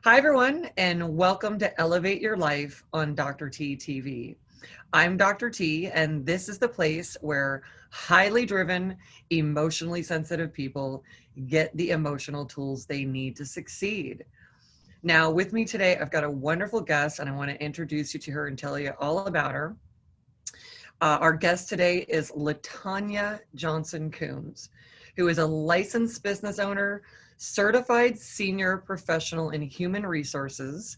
Hi, everyone, and welcome to Elevate Your Life on Dr. T TV. I'm Dr. T, and this is the place where highly driven, emotionally sensitive people get the emotional tools they need to succeed. Now, with me today, I've got a wonderful guest, and I want to introduce you to her and tell you all about her. Our guest today is LaTanya Johnson-Coombs, who is a licensed business owner, certified senior professional in human resources,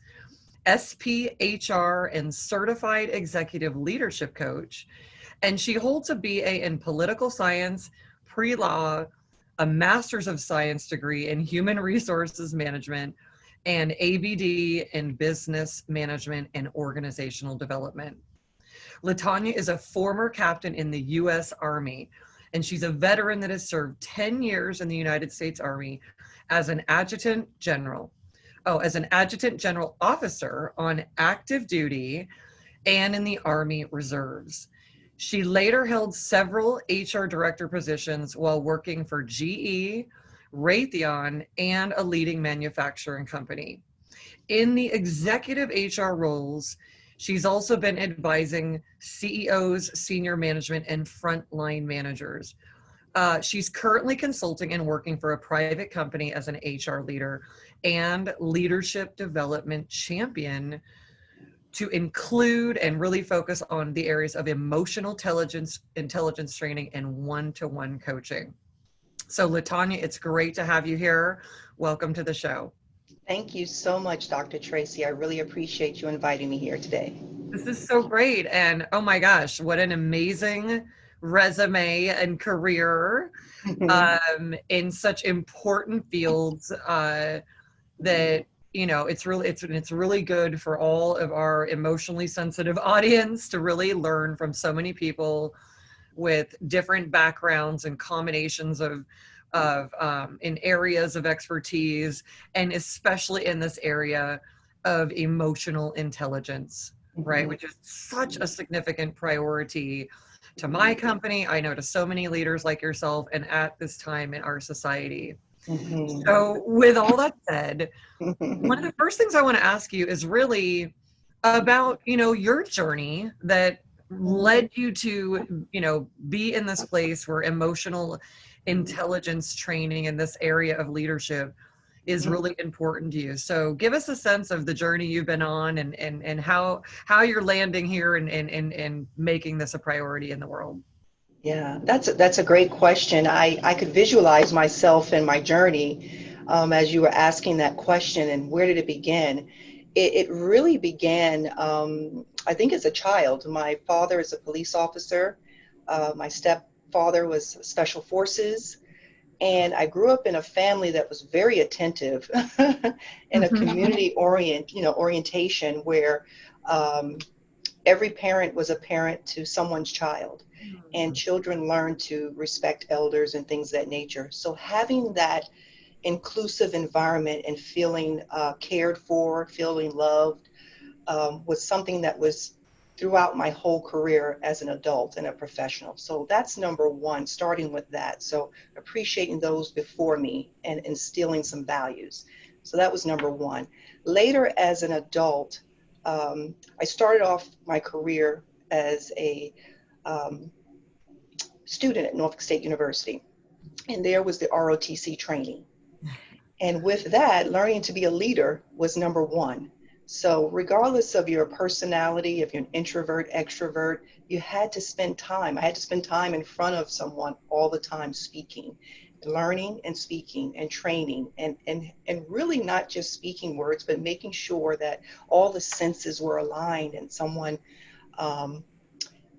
SPHR, and certified executive leadership coach. And she holds a BA in political science, pre-law, a master's of science degree in human resources management, and ABD in business management and organizational development. LaTanya is a former captain in the U.S. Army, and she's a veteran that has served 10 years in the United States Army as an adjutant general. As an adjutant general officer on active duty and in the Army Reserves. She later held several HR director positions while working for GE, Raytheon, and a leading manufacturing company. In the executive HR roles, she's also been advising CEOs, senior management, and frontline managers. She's currently consulting and working for a private company as an HR leader and leadership development champion to include and really focus on the areas of emotional intelligence training and one-to-one coaching. So LaTanya, it's great to have you here. Welcome to the show. Thank you so much, Dr. Tracy. I really appreciate you inviting me here today. This is so great. And oh my gosh, what an amazing resume and career in such important fields that, you know, it's really good for all of our emotionally sensitive audience to really learn from so many people with different backgrounds and combinations of in areas of expertise, and especially in this area of emotional intelligence, right? Which is such a significant priority to my company. I know to so many leaders like yourself, and at this time in our society. So with all that said, one of the first things I want to ask you is really about, you know, your journey that led you to, you know, be in this place where emotional intelligence training in this area of leadership is really important to you. So give us a sense of the journey you've been on and how you're landing here and making this a priority in the world. Yeah, that's a great question. I could visualize myself in my journey as you were asking that question, and where did it begin? It really began, I think, as a child. My father is a police officer. My stepfather was special forces. And I grew up in a family that was very attentive in a community orientation where every parent was a parent to someone's child, and children learn to respect elders and things of that nature. So having that inclusive environment and feeling cared for, feeling loved was something that was throughout my whole career as an adult and a professional. So that's number one, starting with that. So appreciating those before me and instilling some values. So that was number one. Later, as an adult, I started off my career as a student at Norfolk State University, and there was the ROTC training. And with that, learning to be a leader was number one. So regardless of your personality, if you're an introvert, extrovert, you had to spend time. I had to spend time in front of someone all the time speaking, learning and speaking and training, and really not just speaking words, but making sure that all the senses were aligned and someone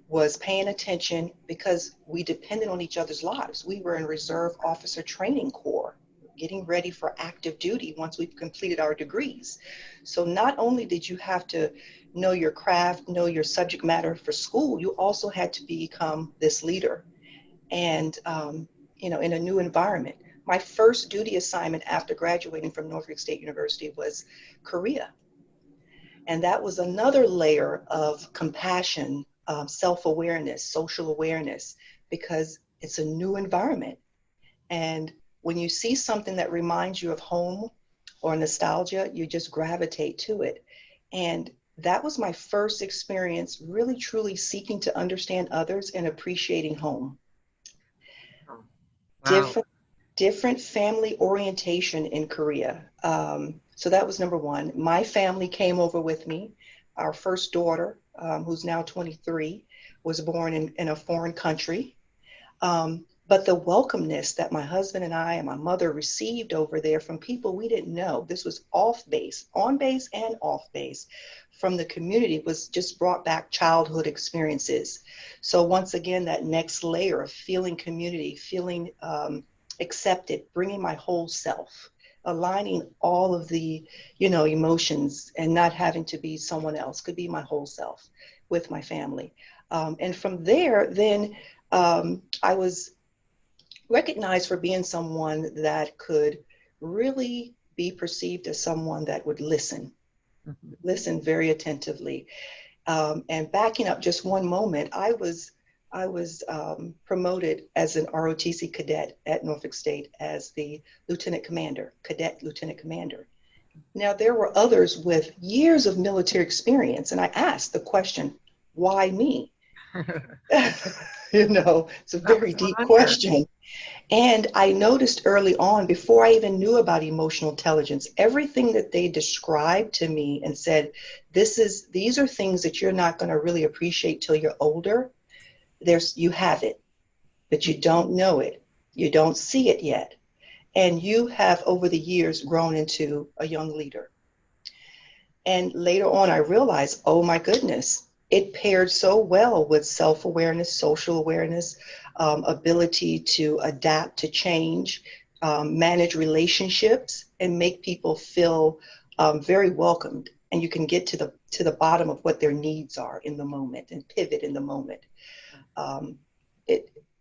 was paying attention, because we depended on each other's lives. We were in Reserve Officer Training Corps, getting ready for active duty once we've completed our degrees. So not only did you have to know your craft, know your subject matter for school, you also had to become this leader and, in a new environment. My first duty assignment after graduating from Norfolk State University was Korea. And that was another layer of compassion, self-awareness, social awareness, because it's a new environment. And when you see something that reminds you of home, or nostalgia, you just gravitate to it. And that was my first experience really truly seeking to understand others and appreciating home. Oh, wow. Different family orientation in Korea. So that was number one. My family came over with me. Our first daughter, who's now 23, was born in a foreign country. But the welcomeness that my husband and I and my mother received over there from people we didn't know, this was off base, on base and off base, from the community, was just brought back childhood experiences. So once again, that next layer of feeling community, feeling accepted, bringing my whole self, aligning all of the, emotions and not having to be someone else, could be my whole self with my family. And from there, then I was recognized for being someone that could really be perceived as someone that would listen, listen very attentively. And backing up just one moment, I was promoted as an ROTC cadet at Norfolk State as the lieutenant commander, cadet lieutenant commander. Now, there were others with years of military experience, and I asked the question, why me? It's a very deep question. And I noticed early on, before I even knew about emotional intelligence, everything that they described to me and said, these are things that you're not going to really appreciate till you're older. You have it, but you don't know it. You don't see it yet. And you have over the years grown into a young leader. And later on, I realized, oh my goodness, it paired so well with self-awareness, social awareness, ability to adapt to change, manage relationships, and make people feel very welcomed. And you can get to the bottom of what their needs are in the moment and pivot in the moment.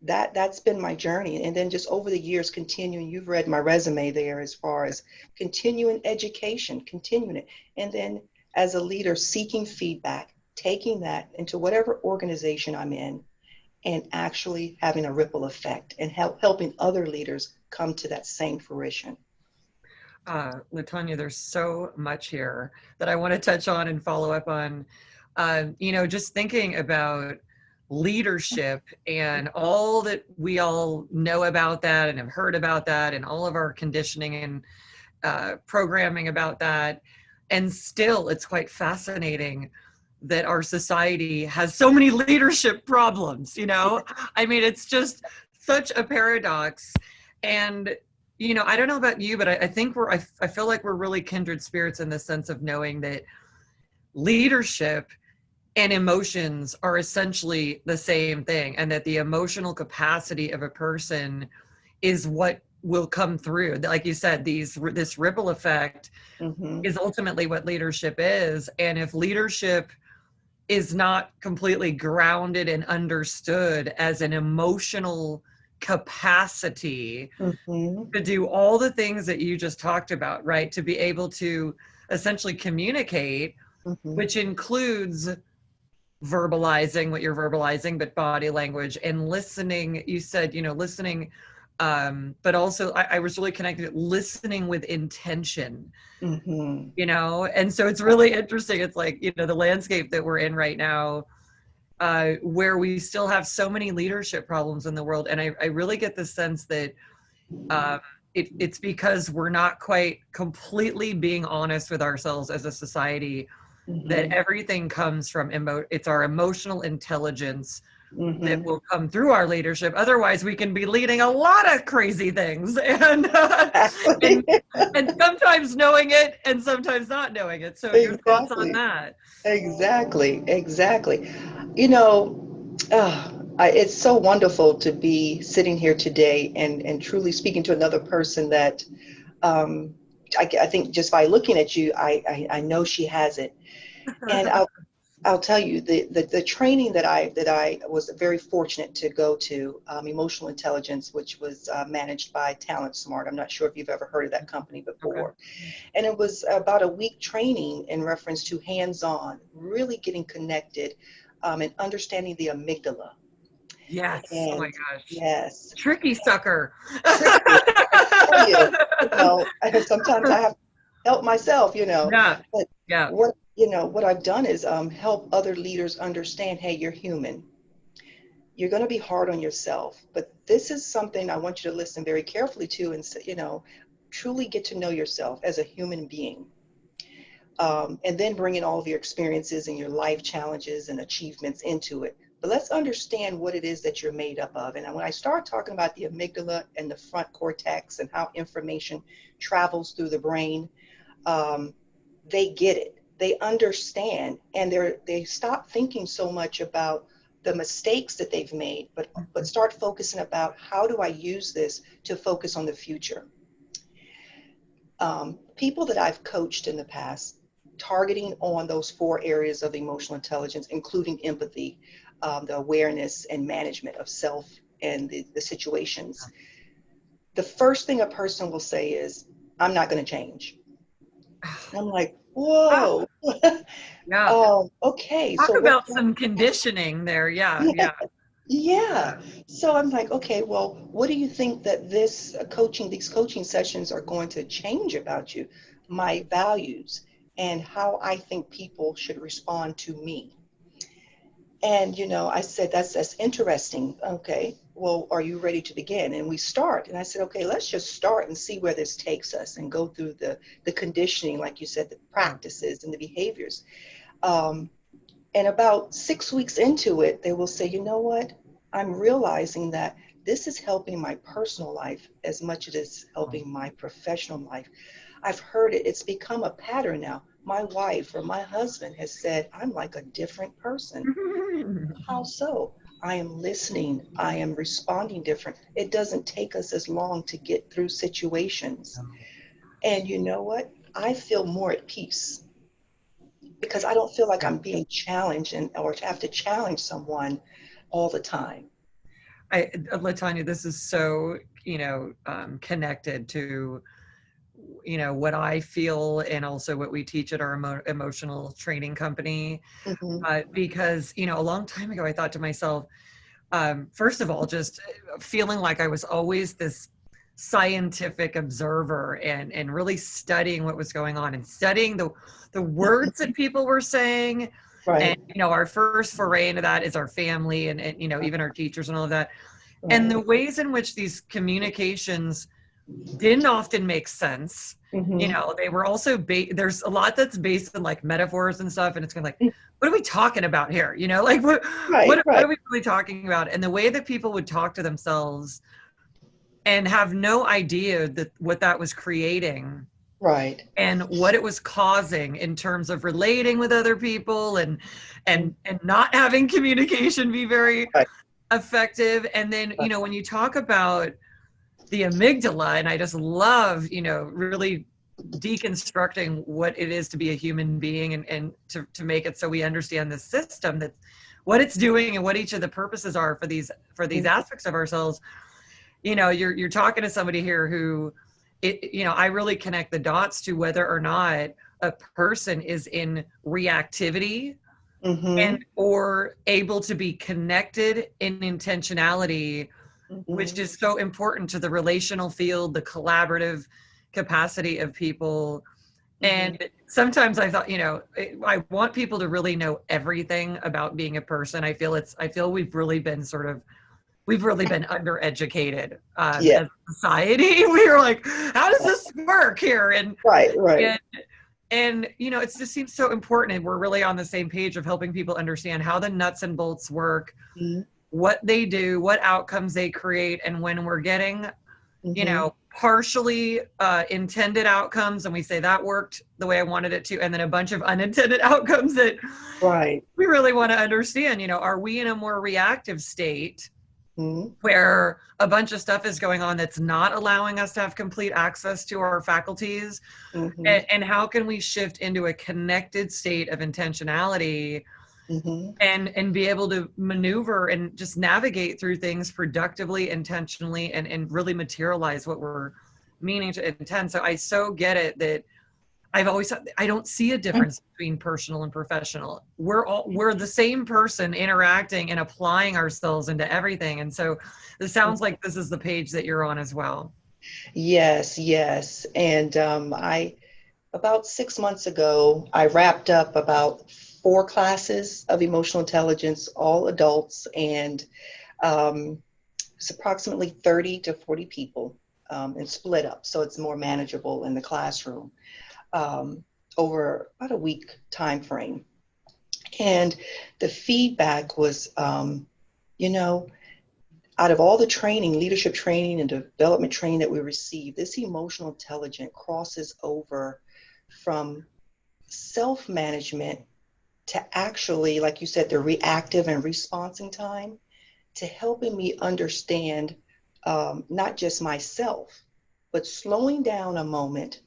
That's been my journey. And then just over the years, continuing, you've read my resume there as far as continuing education, continuing it. And then as a leader, seeking feedback, taking that into whatever organization I'm in and actually having a ripple effect and helping other leaders come to that same fruition. LaTonya, there's so much here that I want to touch on and follow up on. Just thinking about leadership and all that we all know about that and have heard about that and all of our conditioning and programming about that. And still, it's quite fascinating that our society has so many leadership problems, I mean, it's just such a paradox. And, I don't know about you, but I think I feel like we're really kindred spirits in the sense of knowing that leadership and emotions are essentially the same thing, and that the emotional capacity of a person is what will come through. Like you said, this ripple effect is ultimately what leadership is. And if leadership is not completely grounded and understood as an emotional capacity to do all the things that you just talked about, right? To be able to essentially communicate, which includes verbalizing what you're verbalizing, but body language and listening. You said, listening, but also I was really connected, listening with intention, and so it's really interesting. It's like, the landscape that we're in right now, where we still have so many leadership problems in the world. And I really get the sense that it's because we're not quite completely being honest with ourselves as a society, that everything comes from it's our emotional intelligence that will come through our leadership. Otherwise, we can be leading a lot of crazy things, and sometimes knowing it and sometimes not knowing it. So your thoughts on that? Exactly. It's so wonderful to be sitting here today and truly speaking to another person that I think just by looking at you, I know she has it. And I'll tell you, the training that I was very fortunate to go to, emotional intelligence, which was managed by Talent Smart. I'm not sure if you've ever heard of that company before. Okay. And it was about a week training in reference to hands-on, really getting connected and understanding the amygdala. Yes. And, oh my gosh. Yes. Tricky sucker. Tricky. I tell you, sometimes I have help myself, you know. Yeah. But Yeah. what I've done is help other leaders understand, hey, you're human. You're going to be hard on yourself, but this is something I want you to listen very carefully to, and truly get to know yourself as a human being. And then bring in all of your experiences and your life challenges and achievements into it. But let's understand what it is that you're made up of. And when I start talking about the amygdala and the front cortex and how information travels through the brain, they get it. They understand, and they stop thinking so much about the mistakes that they've made, but start focusing about, how do I use this to focus on the future? People that I've coached in the past, targeting on those 4 areas of emotional intelligence, including empathy, the awareness and management of self and the situations. The first thing a person will say is, I'm not going to change. I'm like, Ah, whoa. yeah. Okay. Talk So what? about some conditioning there. Yeah. Yeah, Yeah. yeah. So I'm like, okay, well, what do you think that these coaching sessions are going to change about you? My values and how I think people should respond to me. And, I said, that's interesting. Okay, well, are you ready to begin? And we start. And I said, okay, let's just start and see where this takes us and go through the conditioning, like you said, the practices and the behaviors. Um, and about 6 weeks into it, they will say, you know what? I'm realizing that this is helping my personal life as much as it's helping my professional life. I've heard it. It's become a pattern now. My wife or my husband has said, I'm like a different person. How so? I am listening. I am responding different. It doesn't take us as long to get through situations. And you know what? I feel more at peace because I don't feel like I'm being challenged or to have to challenge someone all the time. Latanya, this is so, connected to, what I feel and also what we teach at our emotional training company. Hmm. Because, a long time ago, I thought to myself, first of all, just feeling like I was always this scientific observer and really studying what was going on and studying the words that people were saying. And, Right, our first foray into that is our family and even our teachers and all of that. And right. the ways in which these communications didn't often make sense. Hmm. They were also there's a lot that's based in like metaphors and stuff, and it's kind of like, what are we talking about here? Like Right, what right, are we really talking about? And the way that people would talk to themselves and have no idea that what that was creating right. and what it was causing in terms of relating with other people and not having communication be very Right, effective. And then, right. when you talk about the amygdala, and I just love, really deconstructing what it is to be a human being and to make it so we understand the system, that what it's doing and what each of the purposes are for these Mhm. aspects of ourselves. You're talking to somebody here who I really connect the dots to whether or not a person is in reactivity and Mhm. or able to be connected in intentionality, which Mhm. is so important to the relational field, the collaborative capacity of people. Mhm. And sometimes I thought, I want people to really know everything about being a person. I feel we've really been undereducated Yeah. as a society. We were like, how does this work here? Right, right. And it just seems so important. And we're really on the same page of helping people understand how the nuts and bolts work, Mhm. what they do, what outcomes they create, and when we're getting, Mhm. partially intended outcomes, and we say that worked the way I wanted it to, and then a bunch of unintended outcomes that Right. we really want to understand. Are we in a more reactive state Mhm. where a bunch of stuff is going on that's not allowing us to have complete access to our faculties? Mhm. And how can we shift into a connected state of intentionality Mhm. and be able to maneuver and just navigate through things productively, intentionally, and really materialize what we're meaning to intend? So I so get it that I don't see a difference between personal and professional. We're the same person interacting and applying ourselves into everything. And so this sounds like this is the page that you're on as well. Yes, yes. And I about 6 months ago, I wrapped up about 4 classes of emotional intelligence, all adults, and um, it's approximately 30 to 40 people, and split up, so it's more manageable in the classroom, um, over about a week time frame. And the feedback was, you know, out of all the training, leadership training and development training that we received, this emotional intelligence crosses over from self-management to actually, like you said, the reactive and responding time, to helping me understand, not just myself, but slowing down a moment.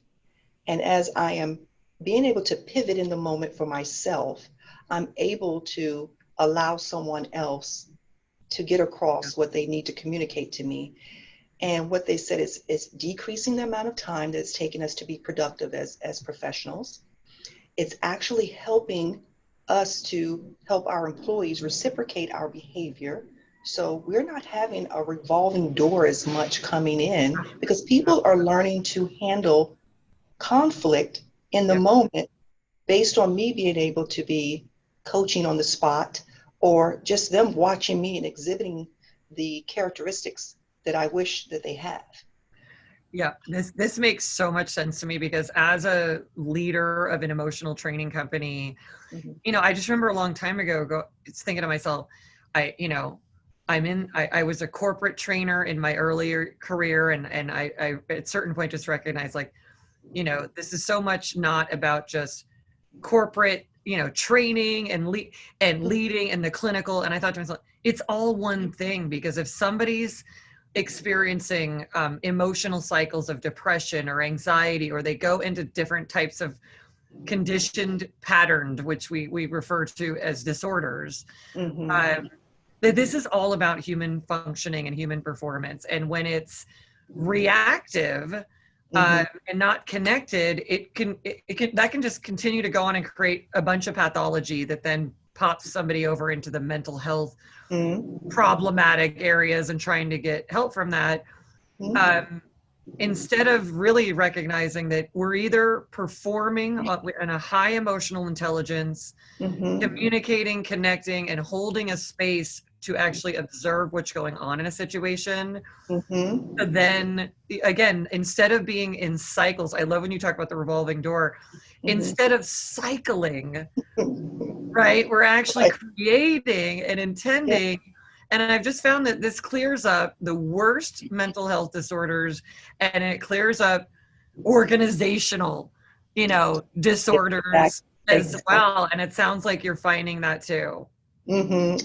And as I am being able to pivot in the moment for myself, I'm able to allow someone else to get across what they need to communicate to me. And what they said is it's decreasing the amount of time that it's taking us to be productive as professionals. It's actually helping us to help our employees reciprocate our behavior. So we're not having a revolving door as much coming in, because people are learning to handle conflict in the Yep. moment based on me being able to be coaching on the spot, or just them watching me and exhibiting the characteristics that I wish that they have. Yeah, this makes so much sense to me, because as a leader of an emotional training company, Mhm. I just remember a long time ago, thinking to myself, I, you know, I was a corporate trainer in my earlier career, and I at a certain point just recognized, like, this is so much not about just corporate, training and leading and the clinical. And I thought to myself, it's all one thing, because if somebody's experiencing emotional cycles of depression or anxiety, or they go into different types of conditioned patterned, which we refer to as disorders, Mhm. um, that this is all about human functioning and human performance. And when it's reactive, Mhm. and not connected, that can just continue to go on and create a bunch of pathology that then pops somebody over into the mental health Mhm. problematic areas and trying to get help from that. Mhm. um, Instead of really recognizing that we're either performing in a high emotional intelligence, Mhm. communicating, connecting, and holding a space to actually observe what's going on in a situation. So Mhm. then again, instead of being in cycles, I love when you talk about the revolving door, Mhm. instead of cycling, right, we're actually Right. creating and Yeah. intending. And I've just found that this clears up the worst mental health disorders, and it clears up organizational, Exactly. disorders as Exactly. well. And it sounds like you're finding that too.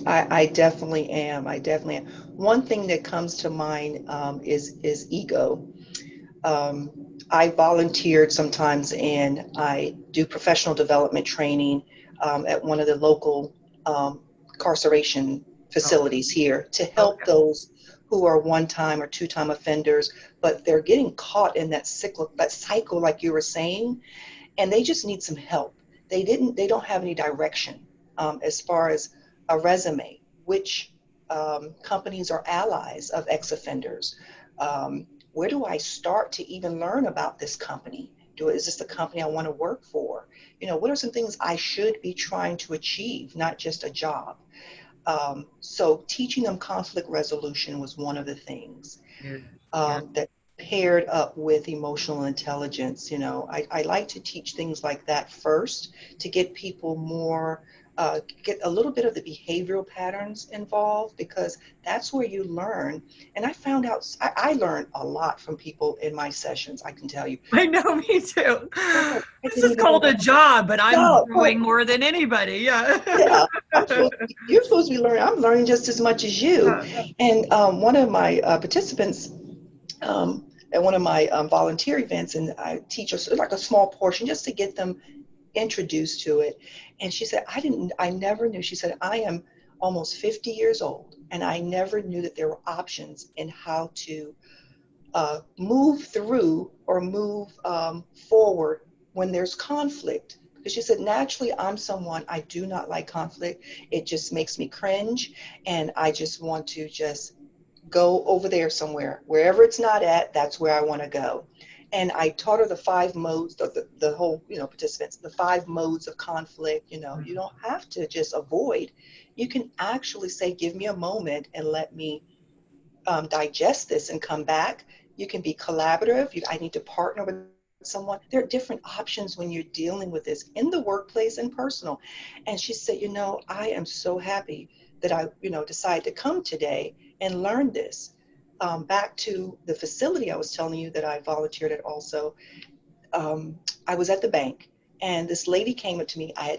I definitely am. I definitely am. One thing that comes to mind, is ego. I volunteered sometimes, and I do professional development training, at one of the local, incarceration Oh, facilities here, to help okay. those who are one-time or two-time offenders, but they're getting caught in that cycle, like you were saying, and they just need some help. They don't have any direction, as far as a resume, which, companies are allies of ex-offenders. Where do I start to even learn about this company? Is this the company I want to work for? What are some things I should be trying to achieve, not just a job? So teaching them conflict resolution was one of the things, Huge. Yeah. that paired up with emotional intelligence. I like to teach things like that first, to get people more, get a little bit of the behavioral patterns involved, because that's where you learn. And I found out, I learned a lot from people in my sessions, I can tell you. I know, me too. Oh, I This didn't is even know called a that. job, but I'm No, growing more than anybody. Yeah. yeah, you're supposed to be learning. I'm learning just as much as you. Yeah. And, one of my, participants, at one of my, volunteer events, and I teach us like a small portion just to get them introduced to it. And she said, I never knew. She said, I am almost 50 years old, and I never knew that there were options in how to, move through or move, forward when there's conflict. Because she said, naturally, I'm someone, I do not like conflict. It just makes me cringe, and I just want to just go over there somewhere. Wherever it's not at, that's where I want to go. And I taught her the 5 modes, the whole, participants, the 5 modes of conflict. You don't have to just avoid. You can actually say, give me a moment and let me digest this and come back. You can be collaborative. I need to partner with someone. There are different options when you're dealing with this in the workplace and personal. And she said, I am so happy that I, decided to come today and learn this. Back to the facility I was telling you that I volunteered at also. I was at the bank, and this lady came up to me. I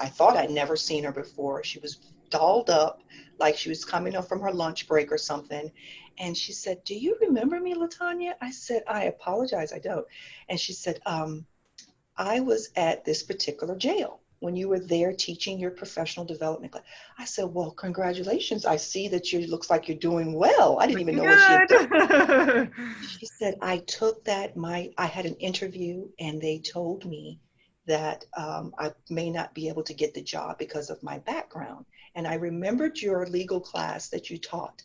thought I'd never seen her before. She was dolled up like she was coming up from her lunch break or something. And she said, do you remember me, LaTanya? I said, I apologize, I don't. And she said, I was at this particular jail when you were there teaching your professional development class. I said, well, congratulations. I see that looks like you're doing well. I didn't even know what she had done. She said, I took that, I had an interview and they told me that I may not be able to get the job because of my background. And I remembered your legal class that you taught,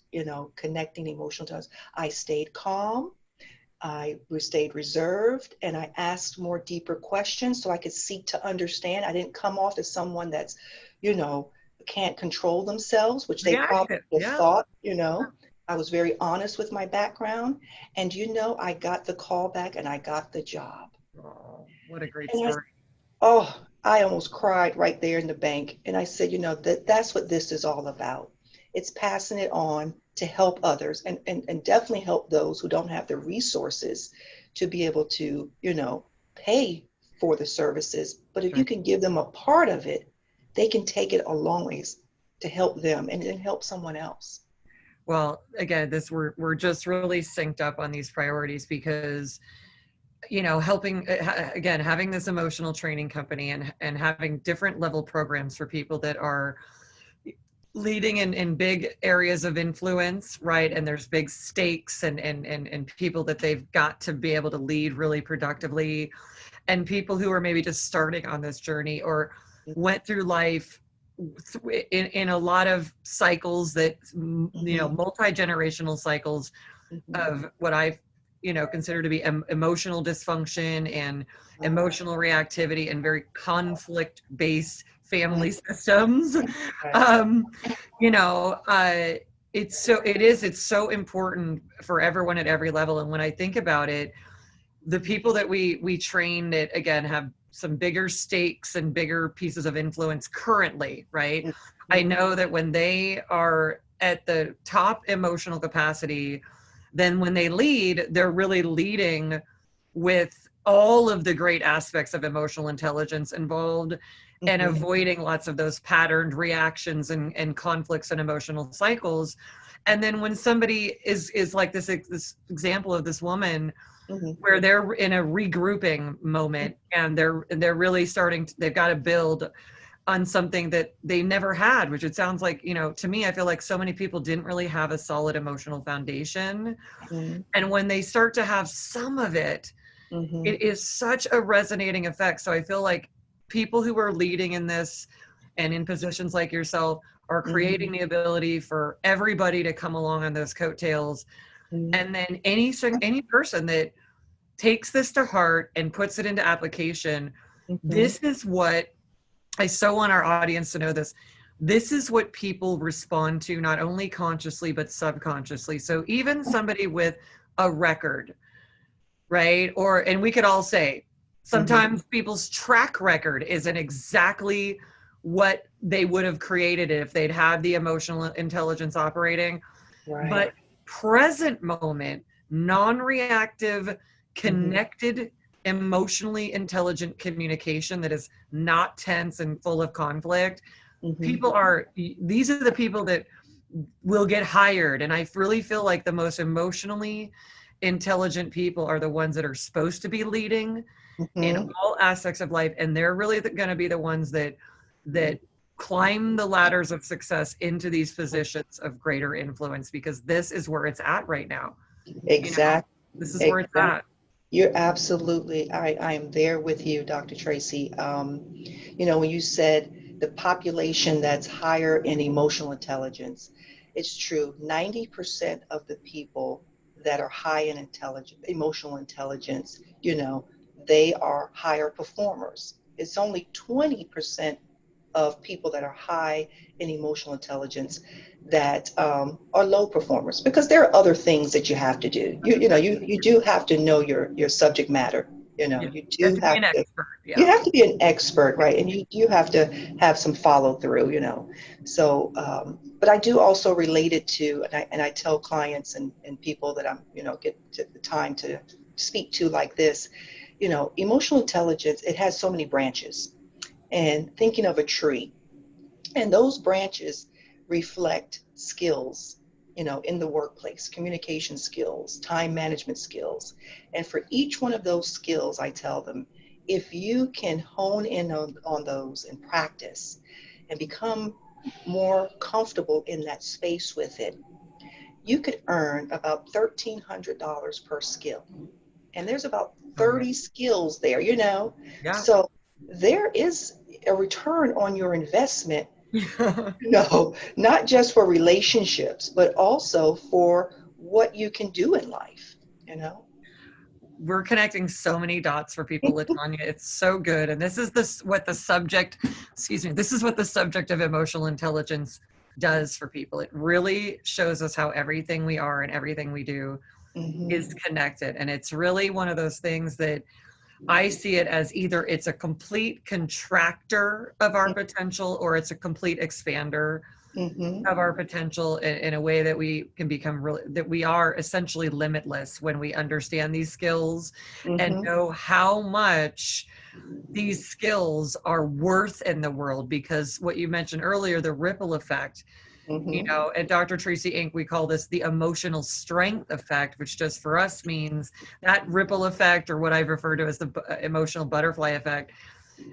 connecting emotional intelligence. I stayed calm. I stayed reserved, and I asked more deeper questions so I could seek to understand. I didn't come off as someone that's, can't control themselves, which they probably thought, I was very honest with my background. And, I got the call back and I got the job. Oh, what a great story. I almost cried right there in the bank. And I said, that's what this is all about. It's passing it on to help others and definitely help those who don't have the resources to be able to, pay for the services. But if you can give them a part of it, they can take it a long ways to help them and then help someone else. Well, again, we're just really synced up on these priorities because, helping, again, having this emotional training company and having different level programs for people that are leading in big areas of influence, right? And there's big stakes and people that they've got to be able to lead really productively, and people who are maybe just starting on this journey or went through life in a lot of cycles that, multi-generational cycles of what I, consider to be emotional dysfunction and emotional reactivity and very conflict-based family systems. It's so important for everyone at every level. And when I think about it, the people that we train that, again, have some bigger stakes and bigger pieces of influence currently, right? I know that when they are at the top emotional capacity, then when they lead, they're really leading with all of the great aspects of emotional intelligence involved and avoiding lots of those patterned reactions and conflicts and emotional cycles. And then when somebody is like this example of this woman, where they're in a regrouping moment and they're really they've got to build on something that they never had, which it sounds like, to me, I feel like so many people didn't really have a solid emotional foundation. And when they start to have some of it, it is such a resonating effect. So I feel like people who are leading in this and in positions like yourself are creating the ability for everybody to come along on those coattails. And then any person that takes this to heart and puts it into application, this is what I so want our audience to know this. This is what people respond to, not only consciously, but subconsciously. So even somebody with a record, right? And we could all say, sometimes people's track record isn't exactly what they would have created if they'd had the emotional intelligence operating. Right. But present moment, non-reactive, connected, emotionally intelligent communication that is not tense and full of conflict. These are the people that will get hired. And I really feel like the most emotionally intelligent people are the ones that are supposed to be leading in all aspects of life. And they're really going to be the ones that climb the ladders of success into these positions of greater influence, because this is where it's at right now. Exactly. This is where it's at. You're absolutely, I am there with you, Dr. Tracy. When you said the population that's higher in emotional intelligence, it's true. 90% of the people that are high in emotional intelligence, they are higher performers. It's only 20% of people that are high in emotional intelligence that are low performers, because there are other things that you have to do. You do have to know your subject matter. Yeah. You You have do to be have an to. expert. You Yeah. have to be an expert, right? And you have to have some follow through. So, but I do also relate it to, and I tell clients and people that I'm, get to the time to speak to like this, emotional intelligence, it has so many branches. And thinking of a tree, and those branches reflect skills, in the workplace, communication skills, time management skills. And for each one of those skills, I tell them, if you can hone in on those and practice and become more comfortable in that space with it, you could earn about $1,300 per skill. And there's about Oh, yeah. 30 skills there. Yeah. So there is a return on your investment, Yeah. not just for relationships, but also for what you can do in life, you know? We're connecting so many dots for people, Latanya. It's so good. And this is what the subject, excuse me, this is what the subject of emotional intelligence does for people. It really shows us how everything we are and everything we do is Mm-hmm. connected. And it's really one of those things that I see it as either it's a complete contractor of our potential or it's a complete expander Mm-hmm. of our potential in a way that we can become really, that we are essentially limitless when we understand these skills and Mm-hmm. know how much these skills are worth in the world. Because what you mentioned earlier, the ripple effect, Mm-hmm. at Dr. Tracy Inc., we call this the emotional strength effect, which just for us means that ripple effect, or what I've referred to as the emotional butterfly effect,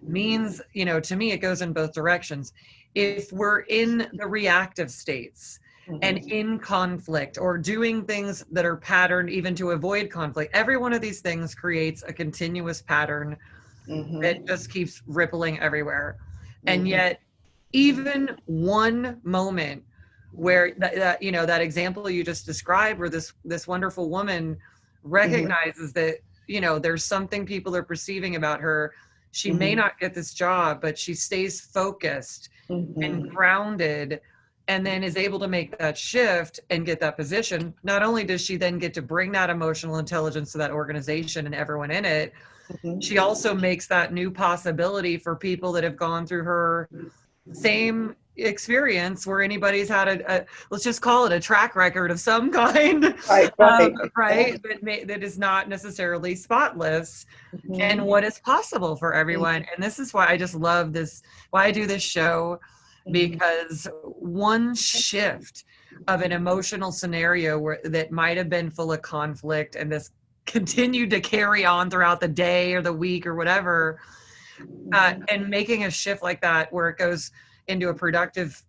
means, to me, it goes in both directions. If we're in the reactive states and Mm-hmm. in conflict or doing things that are patterned even to avoid conflict, every one of these things creates a continuous pattern that Mm-hmm. just keeps rippling everywhere. And Mm-hmm. yet, even one moment where that example you just described, where this wonderful woman Mm-hmm. recognizes that there's something people are perceiving about her. She may Mm-hmm. not get this job, but she stays focused and Mm-hmm. grounded, and then is able to make that shift and get that position. Not only does she then get to bring that emotional intelligence to that organization and everyone in it, she Mm-hmm. also makes that new possibility for people that have gone through her same experience, where anybody's had let's just call it a track record of some kind, Right, right. right, Exactly. that is not necessarily spotless, and Mm-hmm. what is possible for everyone. And this is why I just love this, why I do this show, Mm-hmm. because one shift of an emotional scenario that might have been full of conflict, and this continued to carry on throughout the day or the week or whatever, and making a shift like that where it goes into a productive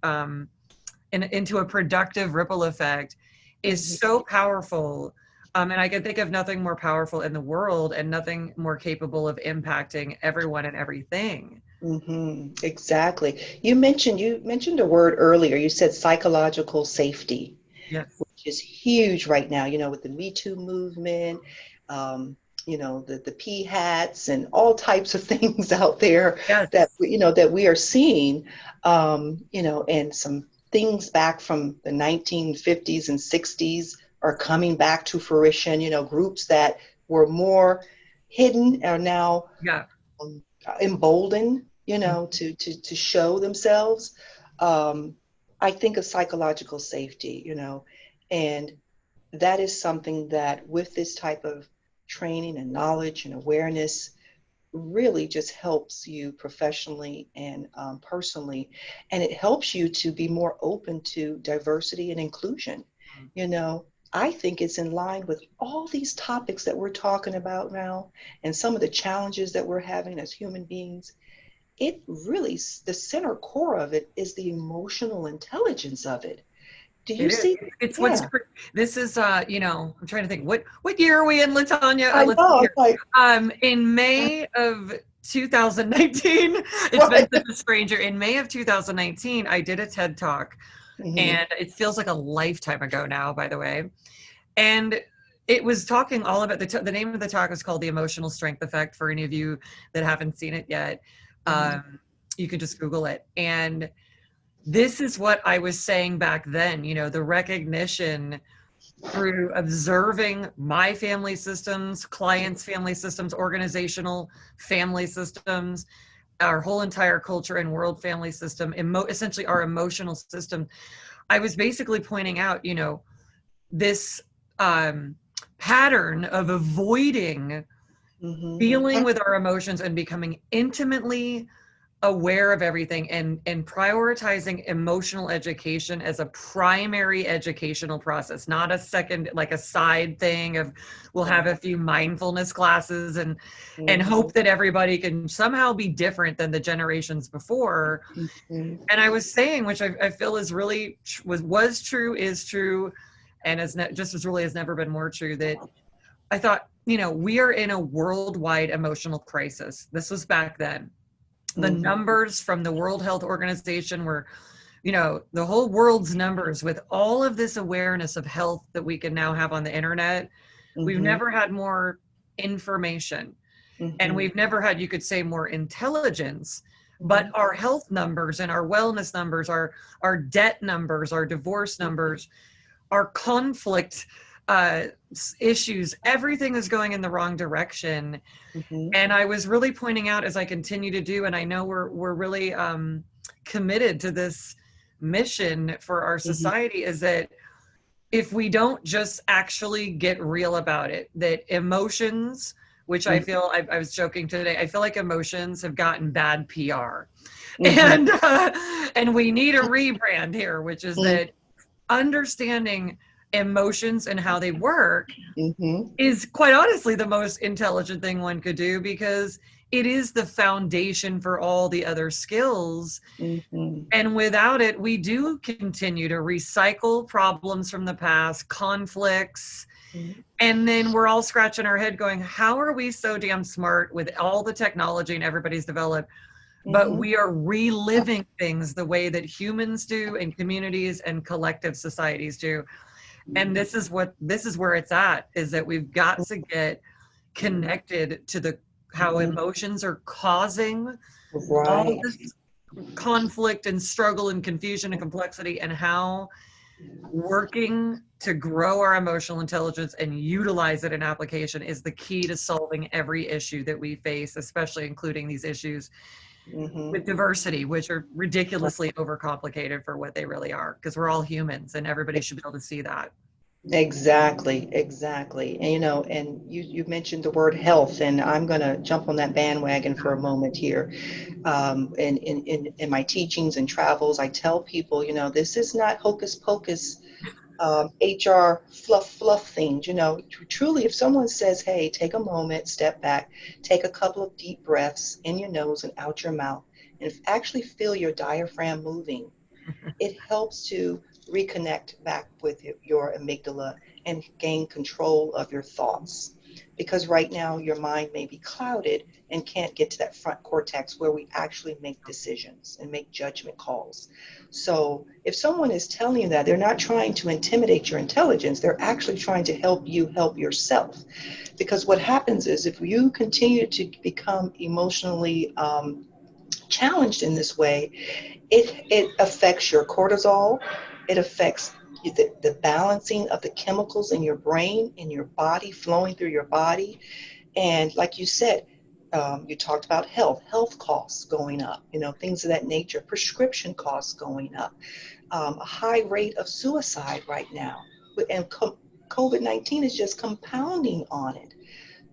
into a productive ripple effect Mm-hmm. is so powerful. And I can think of nothing more powerful in the world and nothing more capable of impacting everyone and everything. Exactly. You mentioned a word earlier. You said psychological safety, Yes. which is huge right now, with the Me Too movement, um, the P hats and all types of things out there that Yes. that we are seeing, and some things back from the 1950s and 60s are coming back to fruition. Groups that were more hidden are now Yeah. um, emboldened, to show themselves. Um, I think of psychological safety, and that is something that with this type of training and knowledge and awareness really just helps you professionally and personally, and it helps you to be more open to diversity and inclusion. You know, I think it's in line with all these topics that we're talking about now and some of the challenges that we're having as human beings. It really, the center core of it is the emotional intelligence of it. Do you It is. see? It's what's Yeah, this is I'm trying to think what year are we in, Latanya? I Let's see know. here. It's like, In May of 2019, it's been right. such a stranger. In May of 2019, I did a TED Talk, Hmm. and it feels like a lifetime ago now, by the way. And it was talking all about the name of the talk is called The Emotional Strength Effect, for any of you that haven't seen it yet. You can just Google it. And this is what I was saying back then, the recognition through observing my family systems, clients' family systems, organizational family systems, our whole entire culture and world family system, essentially our emotional system. I was basically pointing out, this pattern of avoiding feeling with our emotions and becoming intimately aware of everything, and prioritizing emotional education as a primary educational process, not a second, like a side thing of we'll have a few mindfulness classes and hope that everybody can somehow be different than the generations before. And I was saying, which I feel is really was true, is true, and just as really has never been more true, that I thought, we are in a worldwide emotional crisis. This was back then. The numbers from the World Health Organization were, the whole world's numbers, with all of this awareness of health that we can now have on the internet. We've never had more information, and we've never had, you could say, more intelligence, but our health numbers and our wellness numbers, our debt numbers, our divorce numbers, our conflict issues, everything is going in the wrong direction. And I was really pointing out, as I continue to do, and I know we're really committed to this mission for our society, is that if we don't just actually get real about it, that emotions, which I feel, I was joking today, I feel like emotions have gotten bad PR. And we need a rebrand here, which is that understanding emotions and how they work is, quite honestly, the most intelligent thing one could do, because it is the foundation for all the other skills. And without it, we do continue to recycle problems from the past, conflicts, and then we're all scratching our head going, how are we so damn smart with all the technology and everybody's developed, but we are reliving things the way that humans do, and communities and collective societies do. And this is where it's at, is that we've got to get connected to how emotions are causing all this conflict and struggle and confusion and complexity, and how working to grow our emotional intelligence and utilize it in application is the key to solving every issue that we face, especially including these issues with diversity, which are ridiculously overcomplicated for what they really are, because we're all humans and everybody should be able to see that. Exactly. And and you mentioned the word health, and I'm going to jump on that bandwagon for a moment here. In my teachings and travels, I tell people, this is not hocus pocus, HR fluff things. Truly, if someone says, hey, take a moment, step back, take a couple of deep breaths in your nose and out your mouth, and actually feel your diaphragm moving, it helps to reconnect back with your amygdala and gain control of your thoughts. Because right now your mind may be clouded and can't get to that front cortex where we actually make decisions and make judgment calls. So if someone is telling you that, they're not trying to intimidate your intelligence, they're actually trying to help you help yourself. Because what happens is, if you continue to become emotionally challenged in this way, it affects your cortisol, it affects the balancing of the chemicals in your brain, in your body, flowing through your body. And like you said, you talked about health costs going up, things of that nature, prescription costs going up, a high rate of suicide right now. And COVID-19 is just compounding on it.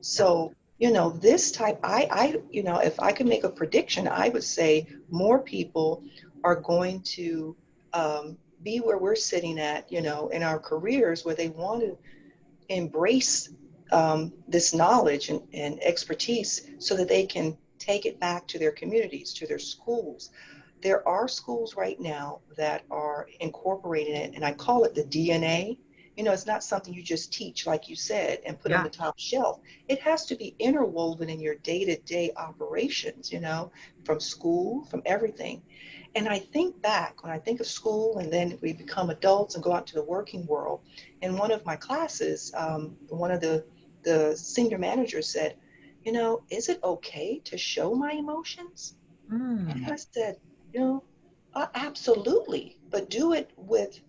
So, this type, if I could make a prediction, I would say more people are going to be where we're sitting at, in our careers, where they want to embrace this knowledge and expertise so that they can take it back to their communities, to their schools. There are schools right now that are incorporating it, and I call it the DNA, It's not something you just teach, like you said, and put on Yeah. the top shelf. It has to be interwoven in your day-to-day operations, from school, from everything. And I think back, when I think of school, and then we become adults and go out to the working world. In one of my classes, one of the senior managers said, is it okay to show my emotions? And Mm. I said, absolutely, but do it with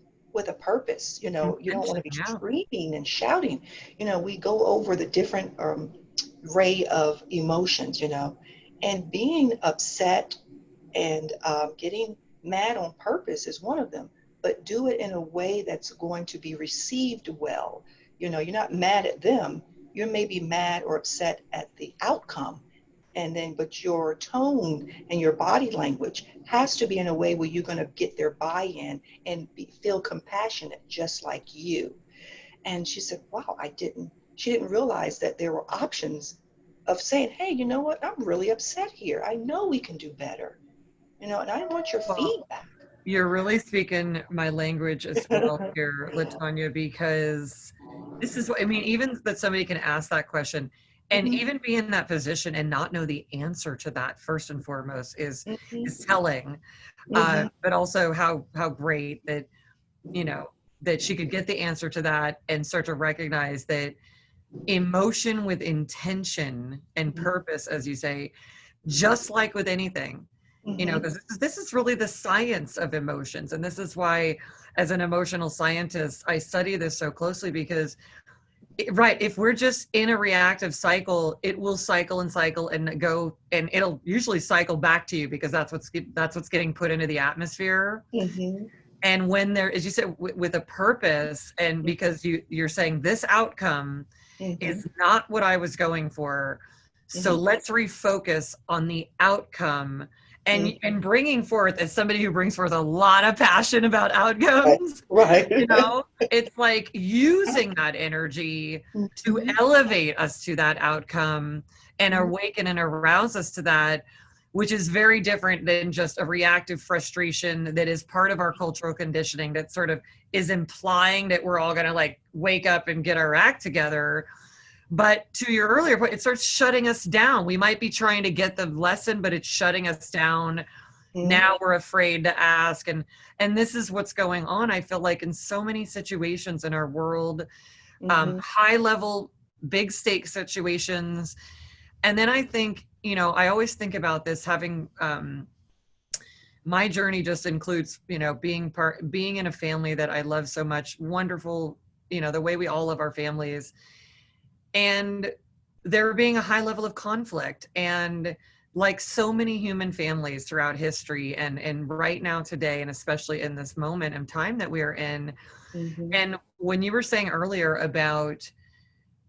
a purpose. You don't want to be Intention. Yeah. screaming and shouting. We go over the different array of emotions. And being upset and getting mad on purpose is one of them. But do it in a way that's going to be received well. You're not mad at them. You may be mad or upset at the outcome, but your tone and your body language has to be in a way where you're going to get their buy-in and feel compassionate just like you. And she said, wow, she didn't realize that there were options of saying, hey, you know what, I'm really upset here, I know we can do better, and I want your Well, feedback. you're really speaking my language as well here, Latonya, because this is what I mean, even that somebody can ask that question and Mhm, even be in that position and not know the answer to that first and foremost is mhm, telling. mhm, But also how great that, you know, that she could get the answer to that and start to recognize that emotion with intention and mhm, purpose, as you say, just like with anything, mhm, because this is really the science of emotions. And this is why, as an emotional scientist, I study this so closely because, right, if we're just in a reactive cycle, it will cycle and cycle and go, and it'll usually cycle back to you because that's what's getting put into the atmosphere. mhm, And when there, as you said, with a purpose, and because you're saying this outcome mhm, is not what I was going for. So mhm, let's refocus on the outcome, and mhm. bringing forth, as somebody who brings forth a lot of passion about Right, outcomes, right. it's like using that energy to Mhm, elevate us to that outcome and mhm, awaken and arouse us to that, which is very different than just a reactive frustration that is part of our cultural conditioning that sort of is implying that we're all going to like wake up and get our act together. But to your earlier point, it starts shutting us down. We might be trying to get the lesson, but it's shutting us down. mhm, Now we're afraid to ask. And this is what's going on, I feel like, in so many situations in our world, mhm, high level, big stake situations. And then I think, I always think about this having, my journey just includes, being in a family that I love so much, wonderful, the way we all love our families, and there being a high level of conflict, and like so many human families throughout history, and right now today, and especially in this moment in time that we are in. mhm, And when you were saying earlier about,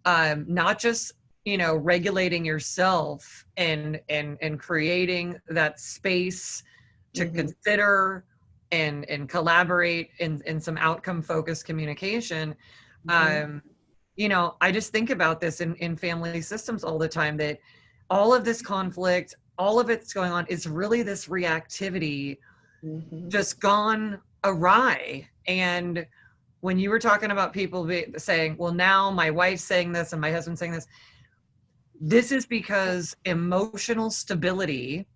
not just, regulating yourself and creating that space to mhm, consider and collaborate in some outcome focused communication. mhm, um I just think about this in family systems all the time, that all of this conflict, all of it's going on is really this reactivity mhm. just gone awry. And when you were talking about people saying, well, now my wife's saying this and my husband's saying this is because emotional stability,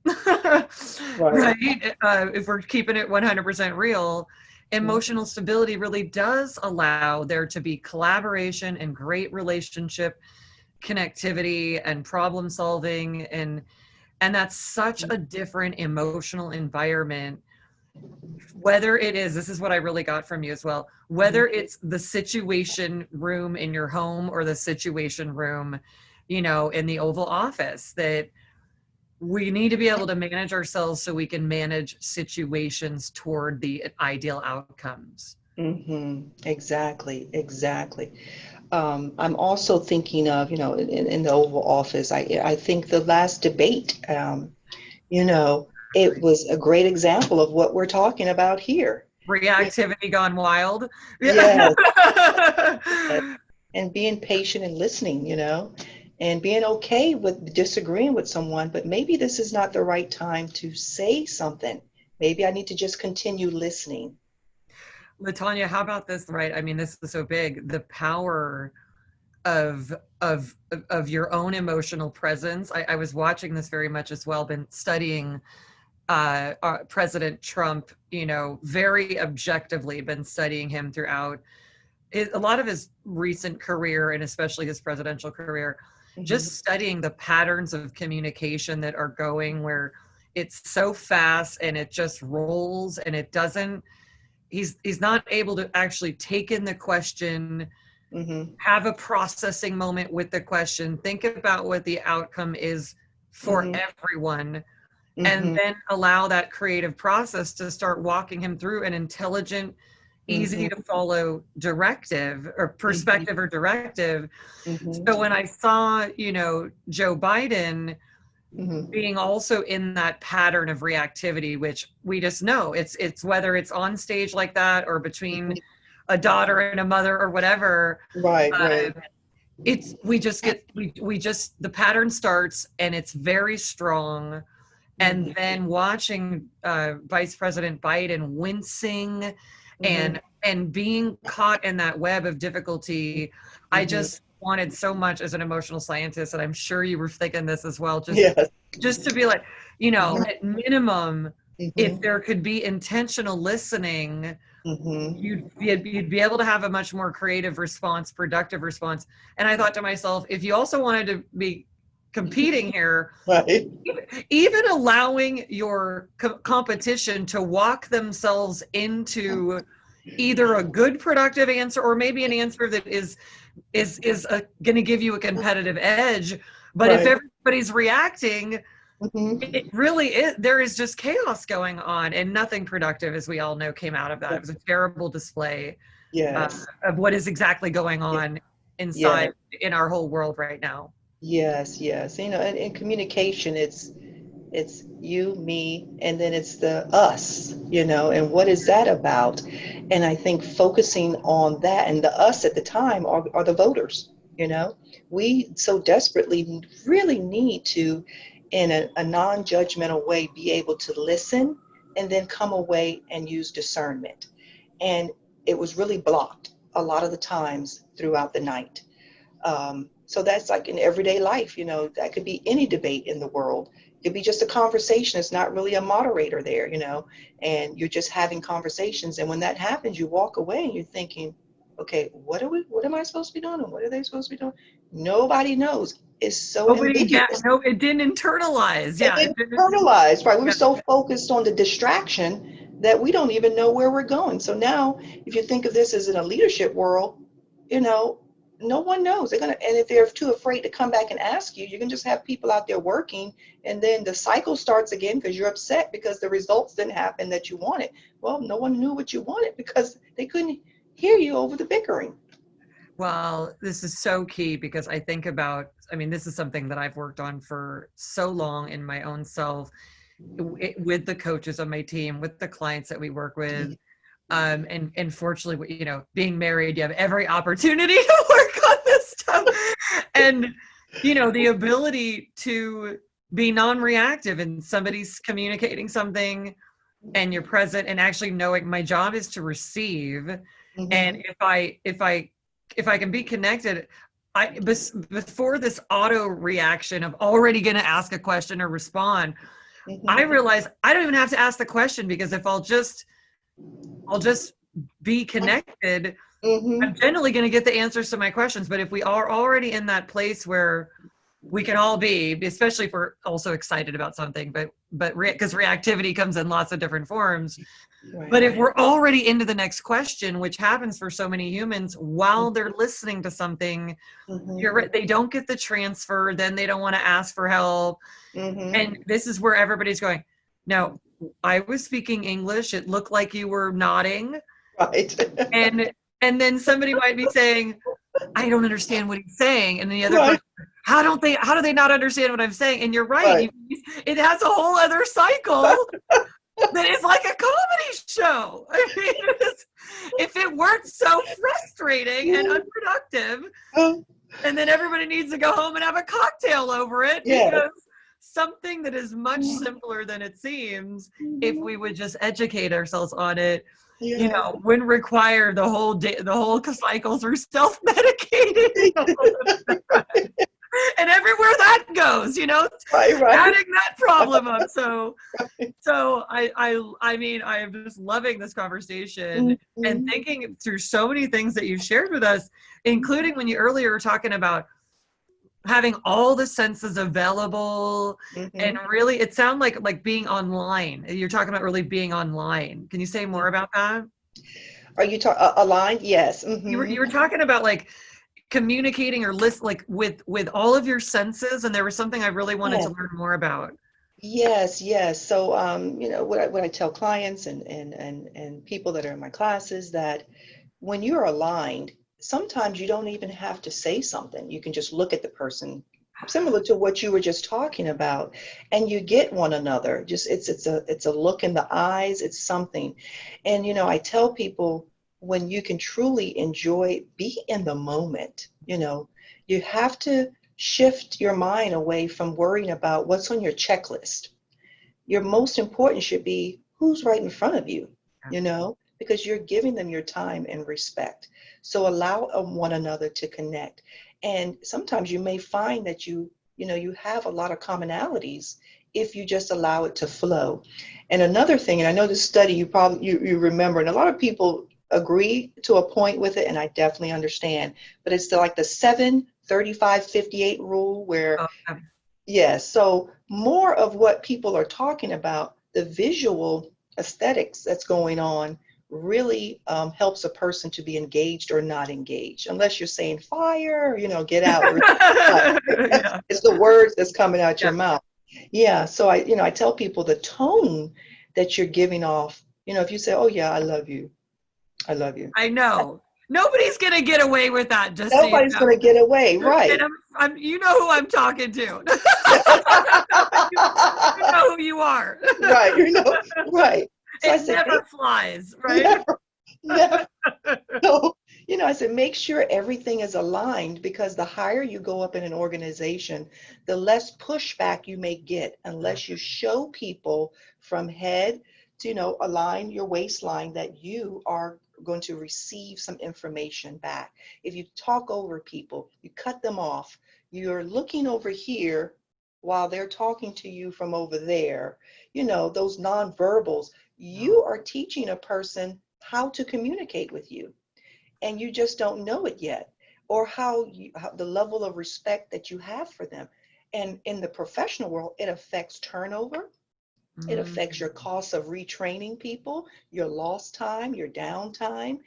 Right. right? If we're keeping it 100% real, Mhm, emotional stability really does allow there to be collaboration and great relationship, connectivity, and problem solving. And that's such a different emotional environment, whether it is, this is what I really got from you as well, mhm. whether it's the situation room in your home or the situation room, in the Oval Office, that we need to be able to manage ourselves so we can manage situations toward the ideal outcomes. Exactly, exactly. I'm also thinking of, in the Oval Office, I think the last debate, it was a great example of what we're talking about here. Yeah, Reactivity gone wild. yes, Yeah. and being patient and listening, and being okay with disagreeing with someone, but maybe this is not the right time to say something. Maybe I need to just continue listening. Latanya, how about this, right? I mean, this is so big. The power of your own emotional presence. I was watching this very much as well, been studying President Trump, very objectively, been studying him throughout a lot of his recent career, and especially his presidential career, just studying the patterns of communication that are going where it's so fast and it just rolls, and it doesn't, he's not able to actually take in the question, have a processing moment with the question, think about what the outcome is for everyone, and then allow that creative process to start walking him through an intelligent, easy to follow directive or perspective or directive. So when I saw, Joe Biden being also in that pattern of reactivity, which we just know it's whether it's on stage like that or between a daughter and a mother or whatever, Right. it's we just the pattern starts and it's very strong. And then watching Vice President Biden wincing and being caught in that web of difficulty, I just wanted so much as an emotional scientist, and I'm sure you were thinking this as well, just to be like, at minimum, if there could be intentional listening, you'd be able to have a much more creative response, productive response. And I thought to myself, if you also wanted to be competing here, Right. even allowing your competition to walk themselves into either a good productive answer or maybe an answer that is going to give you a competitive edge, but if everybody's reacting, it really is, there is just chaos going on, and nothing productive, as we all know, came out of that. It was a terrible display of what is exactly going on inside in our whole world right now. Yes. In communication, it's you, me, and then it's the us, and what is that about? And I think focusing on that, and the us at the time are the voters. We so desperately really need to, in a non-judgmental way, be able to listen and then come away and use discernment. And it was really blocked a lot of the times throughout the night. So that's like in everyday life, that could be any debate in the world. It could be just a conversation. It's not really a moderator there, and you're just having conversations. And when that happens, you walk away and you're thinking, okay, what am I supposed to be doing? And what are they supposed to be doing? Nobody knows. It's so ambiguous. No, it didn't internalize. Yeah. It didn't internalize, right? We were so focused on the distraction that we don't even know where we're going. So now, if you think of this as in a leadership world, no one knows. And if they're too afraid to come back and ask you, you can just have people out there working, and then the cycle starts again because you're upset because the results didn't happen that you wanted. Well, no one knew what you wanted because they couldn't hear you over the bickering. Well, this is so key because I think about, this is something that I've worked on for so long in my own self, with the coaches on my team, with the clients that we work with. And fortunately, being married, you have every opportunity to work on this stuff. And, the ability to be non-reactive, and somebody's communicating something and you're present and actually knowing my job is to receive. And if I can be connected, before this auto reaction of already going to ask a question or respond, I realize I don't even have to ask the question, because if I'll just be connected, I'm generally going to get the answers to my questions. But if we are already in that place where we can all be, especially if we're also excited about something, but because reactivity comes in lots of different forms. Right. But if we're already into the next question, which happens for so many humans while they're listening to something, you're right, they don't get the transfer, then they don't want to ask for help. And this is where everybody's going, no, I was speaking English. It looked like you were nodding. Right. And then somebody might be saying, I don't understand what he's saying. And the other person, how do they not understand what I'm saying? And you're right. It has a whole other cycle that is like a comedy show. If it weren't so frustrating and unproductive, and then everybody needs to go home and have a cocktail over it, because something that is much simpler than it seems if we would just educate ourselves on it. You Yeah. know, wouldn't require the whole day, the whole cycles are self-medicating. And everywhere that goes, you know, Right, right. adding that problem up. So I mean, I am just loving this conversation and Mhm. thinking through so many things that you shared with us, including when you earlier were talking about having all the senses available, and Mhm. really it sounded like being online. You're talking about really being online. Can you say more about that? Are you aligned? Yes. You were talking about like communicating or list like with all of your senses, and there was something I really wanted to Yes. learn more about. Yes, yes. So, what I tell clients and people that are in my classes that when you're aligned, sometimes you don't even have to say something. You can just look at the person, similar to what you were just talking about, and you get one another. Just it's a look in the eyes. It's something, and I tell people when you can truly enjoy, be in the moment. You have to shift your mind away from worrying about what's on your checklist. Your most important should be who's right in front of you, because you're giving them your time and respect. So allow one another to connect. And sometimes you may find that you have a lot of commonalities if you just allow it to flow. And another thing, and I know this study you remember, and a lot of people agree to a point with it, and I definitely understand, but it's like the 7-35-58 rule where, Oh, yes, so more of what people are talking about, the visual aesthetics that's going on, really helps a person to be engaged or not engaged, unless you're saying fire, get out. yeah, It's the words that's coming out yeah. your mouth. Yeah, so I tell people the tone that you're giving off, if you say, oh yeah, I love you. I know nobody's gonna get away with that. Just so you Nobody's know, going to get away, and right? you know who I'm talking to. You know who you are. Right, right. So I It said, never flies, right? never, never. So, I said, make sure everything is aligned, because the higher you go up in an organization, the less pushback you may get unless you show people from head to, align your waistline that you are going to receive some information back. If you talk over people, you cut them off, you're looking over here while they're talking to you from over there, those nonverbals, you are teaching a person how to communicate with you, and you just don't know it yet, or how the level of respect that you have for them. And in the professional world, it affects turnover. It affects your costs of retraining people, your lost time, your downtime,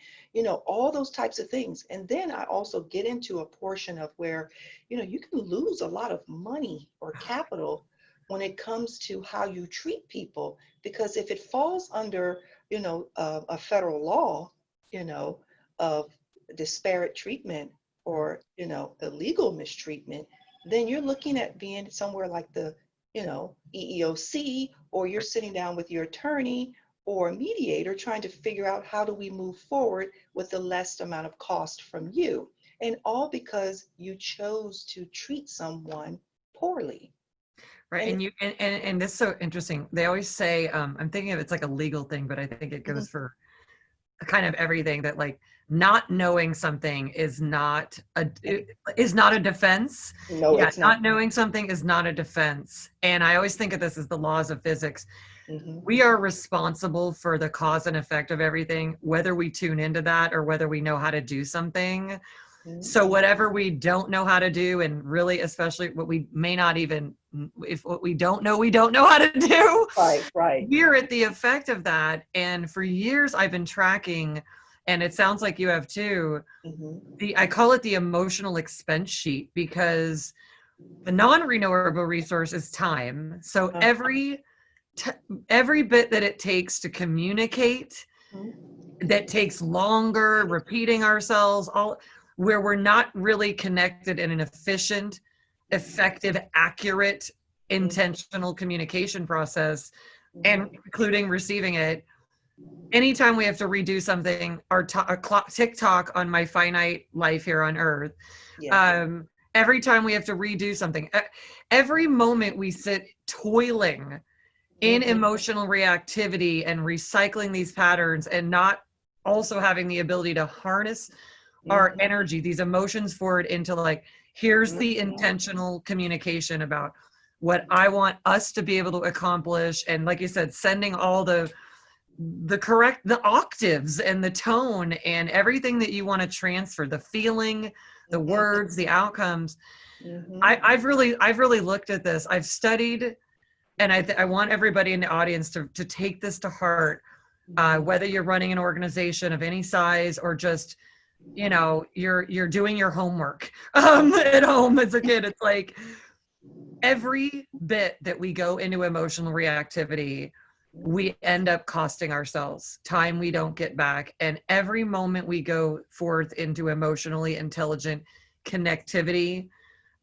all those types of things. And then I also get into a portion of where, you can lose a lot of money or capital when it comes to how you treat people. Because if it falls under, a federal law, of disparate treatment or, illegal mistreatment, then you're looking at being somewhere like the EEOC, or you're sitting down with your attorney or a mediator trying to figure out how do we move forward with the least amount of cost from you. And all because you chose to treat someone poorly. Right. And And and this is so interesting. They always say, I'm thinking of it's like a legal thing, but I think it Mhm. goes for kind of everything, that like not knowing something is not a defense. No, Yeah, it's not. not knowing something is not a defense. And I always think of this as the laws of physics. Mhm. We are responsible for the cause and effect of everything, whether we tune into that or whether we know how to do something. Mhm. So whatever we don't know how to do, and really especially what we may not even, if what we don't know how to do, Right, right. we're at the effect of that. And for years I've been tracking, and it sounds like you have too, Mhm. I call it the emotional expense sheet, because the non-renewable resource is time. So Uh, every bit that it takes to communicate, mhm. that takes longer, repeating ourselves, all where we're not really connected in an efficient, effective, accurate, intentional communication process, and Mhm. including receiving it. Anytime we have to redo something, our clock tick tock on my finite life here on earth, Yes. um, every time we have to redo something, every moment we sit toiling in emotional reactivity and recycling these patterns and not also having the ability to harness our energy, these emotions forward into like, here's the intentional communication about what I want us to be able to accomplish. And like you said, sending all the octaves and the tone and everything that you want to transfer, the feeling, the words, the outcomes. I've really looked at this. I've studied, and I want everybody in the audience to take this to heart, whether you're running an organization of any size or just, you know, you're doing your homework at home as a kid. It's like every bit that we go into emotional reactivity, we end up costing ourselves time we don't get back. And every moment we go forth into emotionally intelligent connectivity,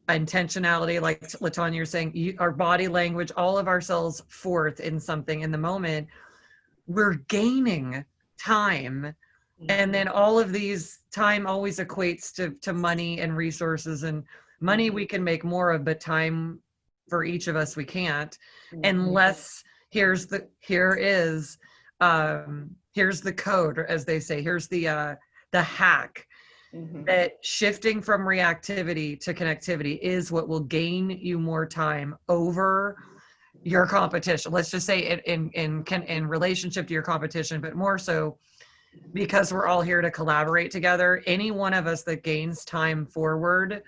intentionality, like LaTanya, you're saying, our body language, all of ourselves forth in something in the moment, we're gaining time. And then all of these time always equates to money and resources, and money we can make more of, but time for each of us we can't, unless here's the code, or as they say, here's the hack, that shifting from reactivity to connectivity is what will gain you more time over your competition. Let's just say in relationship to your competition, but more so because we're all here to collaborate together. Any one of us that gains time forward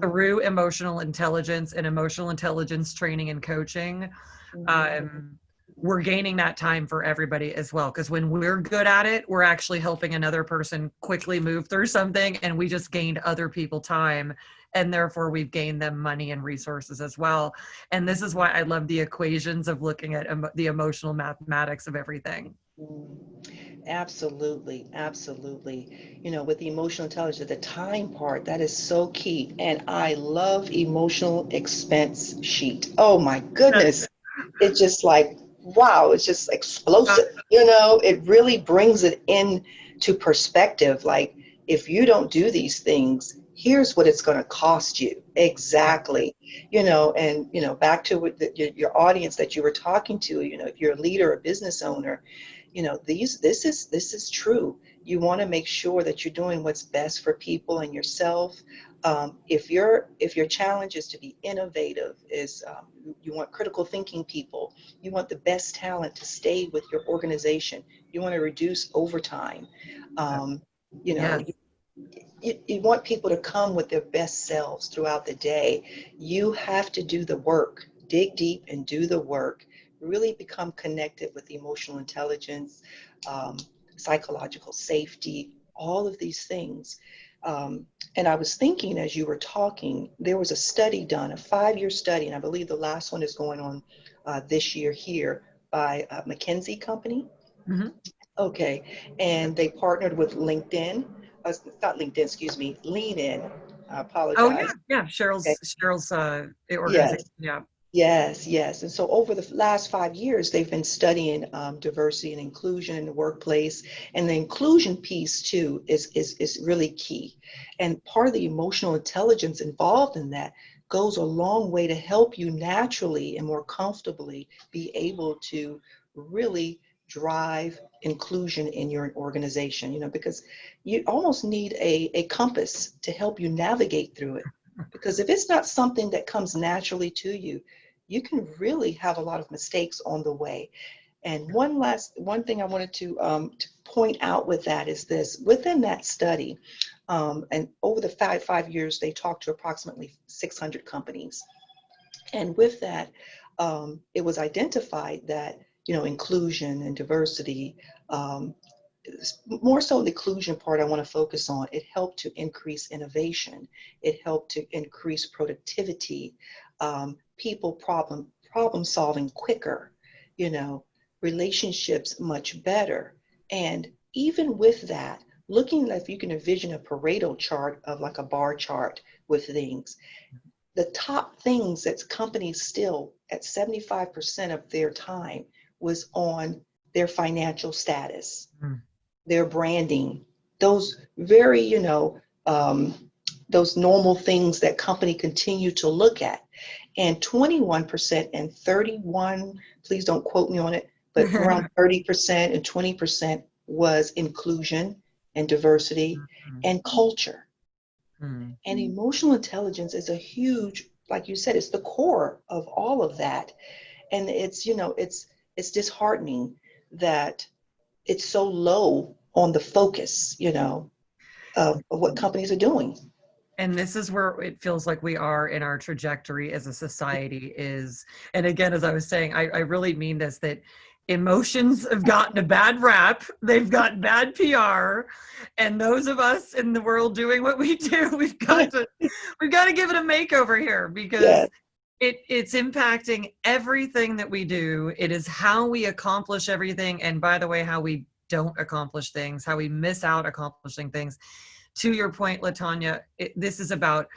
through emotional intelligence and emotional intelligence training and coaching, we're gaining that time for everybody as well. Because when we're good at it, we're actually helping another person quickly move through something, and we just gained other people time, and therefore we've gained them money and resources as well. And this is why I love the equations of looking at the emotional mathematics of everything. Absolutely, absolutely. You know, with the emotional intelligence, the time part, that is so key. And I love emotional expense sheet. Oh my goodness. It's just like, wow, it's just explosive. You know, it really brings it in to perspective. Like, if you don't do these things, here's what it's going to cost you. Exactly. You know, and, you know, back to what your audience that you were talking to, you know, if you're a leader, a business owner, you know, this is true. You want to make sure that you're doing what's best for people and yourself. If your challenge is to be innovative, you want critical thinking people, you want the best talent to stay with your organization, you want to reduce overtime. You know, you want people to come with their best selves throughout the day. You have to do the work, dig deep and do the work, really become connected with emotional intelligence, psychological safety, all of these things. And I was thinking as you were talking, there was a study done, a 5-year study, and I believe the last one is going on this year here by McKinsey Company. Okay, and they partnered with LinkedIn, not LinkedIn, excuse me, Lean In. I apologize. Yeah. Okay. Cheryl's Yes. organization. Yeah. Yes, yes. And so over the last 5 years, they've been studying diversity and inclusion in the workplace. And the inclusion piece, too, is really key. And part of the emotional intelligence involved in that goes a long way to help you naturally and more comfortably be able to really drive inclusion in your organization, you know, because you almost need a compass to help you navigate through it. Because if it's not something that comes naturally to you, you can really have a lot of mistakes on the way. And one thing I wanted to point out with that is this: within that study, and over the 5 years, they talked to approximately 600 companies. And with that, it was identified that, you know, inclusion and diversity, more so the inclusion part I want to focus on, it helped to increase innovation. It helped to increase productivity, people problem solving quicker, you know, relationships much better. And even with that, looking if you can envision a Pareto chart of like a bar chart with things, the top things that companies still at 75% of their time was on their financial status, their branding, those very, you know, those normal things that company continue to look at. And 21% and 31, please don't quote me on it, but around 30% and 20% was inclusion and diversity and culture. Mm. And emotional intelligence is a huge, like you said, it's the core of all of that. And it's, it's disheartening that it's so low on the focus, of what companies are doing. And this is where it feels like we are in our trajectory as a society is, and again, as I was saying, I really mean this, that emotions have gotten a bad rap. They've got bad PR. And those of us in the world doing what we do, we've got to give it a makeover here, because Yes. it's impacting everything that we do. It is how we accomplish everything. And by the way, how we don't accomplish things, how we miss out accomplishing things. To your point, LaTanya, this is about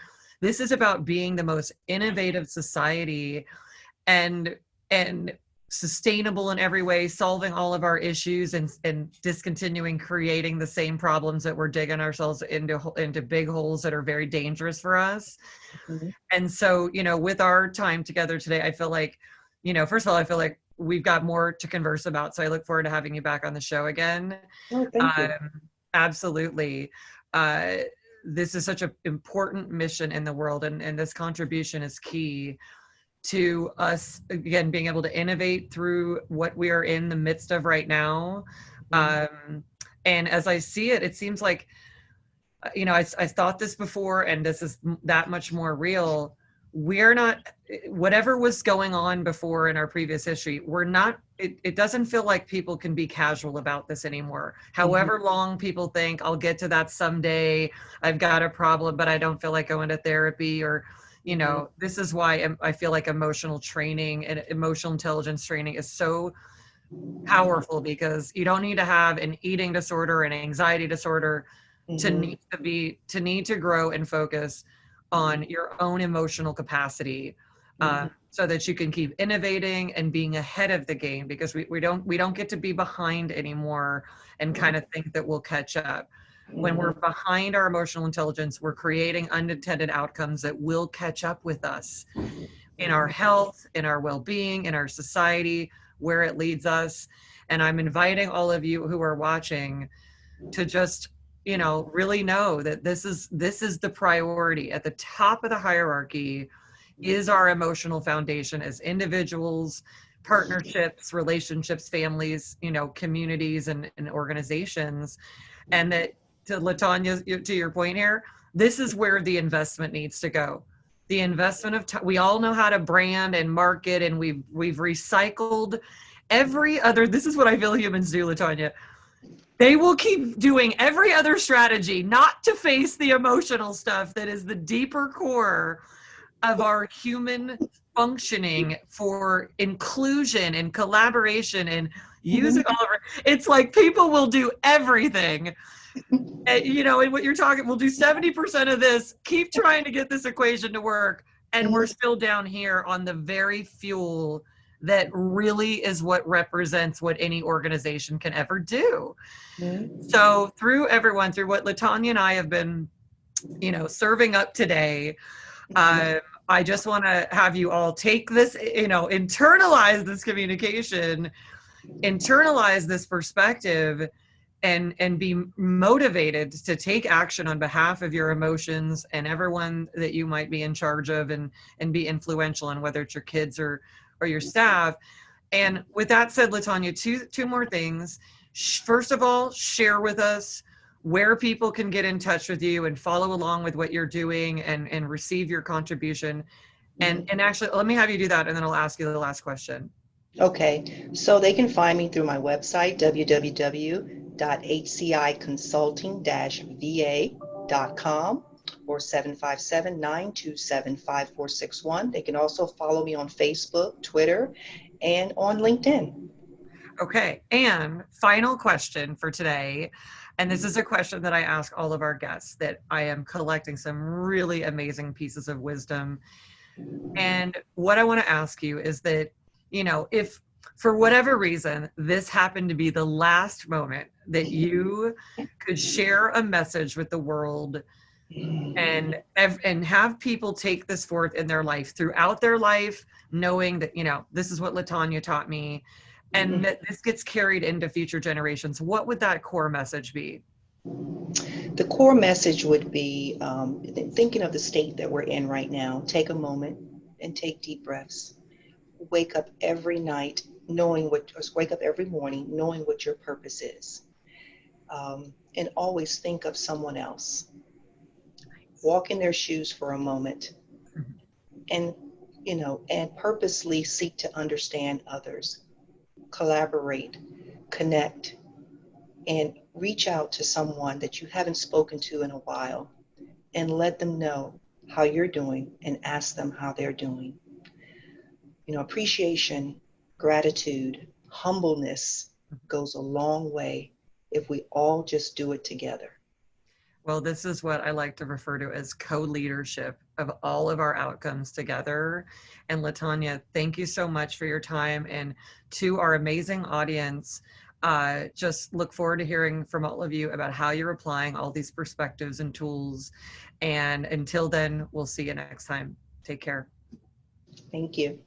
being the most innovative society and sustainable in every way, solving all of our issues and discontinuing creating the same problems that we're digging ourselves into big holes that are very dangerous for us. Mm-hmm. And so, with our time together today, I feel like, first of all, I feel like we've got more to converse about. So I look forward to having you back on the show again. Oh, thank you. Absolutely. This is such an important mission in the world, and this contribution is key to us, again, being able to innovate through what we are in the midst of right now. And as I see it, it seems like, I thought this before, and this is that much more real. We're not, whatever was going on before in our previous history, we're not, it doesn't feel like people can be casual about this anymore. However long people think, I'll get to that someday, I've got a problem, but I don't feel like going to therapy, or, this is why I feel like emotional training and emotional intelligence training is so powerful, because you don't need to have an eating disorder, an anxiety disorder to need to grow and focus on your own emotional capacity, so that you can keep innovating and being ahead of the game, because we don't get to be behind anymore and kind of think that we'll catch up. When we're behind our emotional intelligence, we're creating unintended outcomes that will catch up with us in our health, in our well-being, in our society, where it leads us. And I'm inviting all of you who are watching to just, really know that this is the priority. At the top of the hierarchy is our emotional foundation as individuals, partnerships, relationships, families, communities and organizations. And that, to LaTanya, to your point here, this is where the investment needs to go. The investment of time. We all know how to brand and market, and we've recycled every other, this is what I feel humans do, LaTanya. They will keep doing every other strategy not to face the emotional stuff that is the deeper core of our human functioning for inclusion and collaboration and using all of our, it's like people will do everything. And what you're talking, we'll do 70% of this, keep trying to get this equation to work, and we're still down here on the very fuel that really is what represents what any organization can ever do. So through what LaTanya and I have been, serving up today, I just want to have you all take this, internalize this communication, internalize this perspective, and be motivated to take action on behalf of your emotions and everyone that you might be in charge of, and be influential in, whether it's your kids or your staff. And with that said, LaTanya, two more things. First of all, share with us where people can get in touch with you and follow along with what you're doing and receive your contribution. And actually, let me have you do that, and then I'll ask you the last question. Okay, so they can find me through my website, www.hciconsulting-va.com, or 757-927-5461. They can also follow me on Facebook, Twitter, and on LinkedIn. Okay, and final question for today. And this is a question that I ask all of our guests, that I am collecting some really amazing pieces of wisdom. And what I want to ask you is that, if for whatever reason, this happened to be the last moment that you could share a message with the world and have people take this forth in their life throughout their life, knowing that, you know, this is what LaTanya taught me, and that this gets carried into future generations. What would that core message be? The core message would be thinking of the state that we're in right now. Take a moment and take deep breaths. Wake up every night knowing what, or wake up every morning knowing what your purpose is. And always think of someone else. Walk in their shoes for a moment, and, you know, and purposely seek to understand others, collaborate, connect, and reach out to someone that you haven't spoken to in a while and let them know how you're doing and ask them how they're doing. You know, appreciation, gratitude, humbleness goes a long way if we all just do it together. Well, this is what I like to refer to as co-leadership of all of our outcomes together. And LaTanya, thank you so much for your time. And to our amazing audience, just look forward to hearing from all of you about how you're applying all these perspectives and tools. And until then, we'll see you next time. Take care. Thank you.